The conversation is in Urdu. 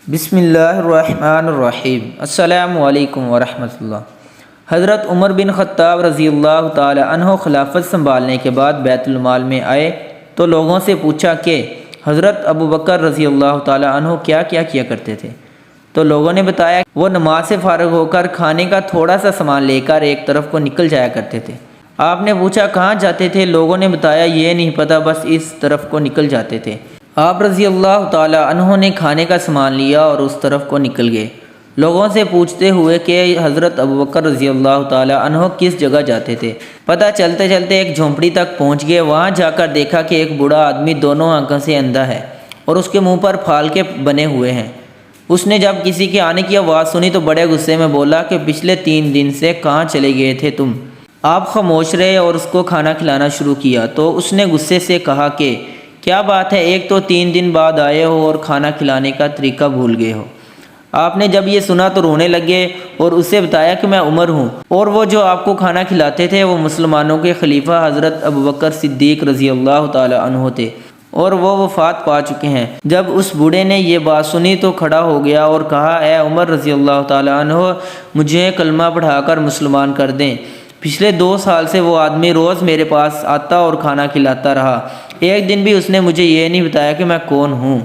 بسم اللہ الرحمن الرحیم۔ السلام علیکم ورحمۃ اللہ۔ حضرت عمر بن خطاب رضی اللہ تعالی عنہ خلافت سنبھالنے کے بعد بیت المال میں آئے تو لوگوں سے پوچھا کہ حضرت ابو بکر رضی اللہ تعالی عنہ کیا کرتے تھے؟ تو لوگوں نے بتایا وہ نماز سے فارغ ہو کر کھانے کا تھوڑا سا سامان لے کر ایک طرف کو نکل جایا کرتے تھے۔ آپ نے پوچھا کہاں جاتے تھے؟ لوگوں نے بتایا یہ نہیں پتہ، بس اس طرف کو نکل جاتے تھے۔ آپ رضی اللہ تعالی عنہ نے کھانے کا سامان لیا اور اس طرف کو نکل گئے، لوگوں سے پوچھتے ہوئے کہ حضرت ابو بکر رضی اللہ تعالی عنہ کس جگہ جاتے تھے۔ پتہ چلتے چلتے ایک جھونپڑی تک پہنچ گئے۔ وہاں جا کر دیکھا کہ ایک بوڑھا آدمی دونوں آنکھوں سے اندھا ہے اور اس کے منہ پر پھالکے بنے ہوئے ہیں۔ اس نے جب کسی کے آنے کی آواز سنی تو بڑے غصے میں بولا کہ پچھلے 3 دن سے کہاں چلے گئے تھے تم؟ آپ خاموش رہے اور اس کو کھانا کھلانا شروع کیا تو اس نے غصے سے کہا کہ کیا بات ہے، ایک تو 3 دن بعد آئے ہو اور کھانا کھلانے کا طریقہ بھول گئے ہو۔ آپ نے جب یہ سنا تو رونے لگے اور اسے بتایا کہ میں عمر ہوں اور وہ جو آپ کو کھانا کھلاتے تھے وہ مسلمانوں کے خلیفہ حضرت ابو بکر صدیق رضی اللہ تعالی عنہ تھے اور وہ وفات پا چکے ہیں۔ جب اس بوڑھے نے یہ بات سنی تو کھڑا ہو گیا اور کہا اے عمر رضی اللہ تعالی عنہ، مجھے کلمہ پڑھا کر مسلمان کر دیں۔ پچھلے 2 سال سے وہ آدمی روز میرے پاس آتا اور کھانا کھلاتا رہا، ایک دن بھی اس نے مجھے یہ نہیں بتایا کہ میں کون ہوں۔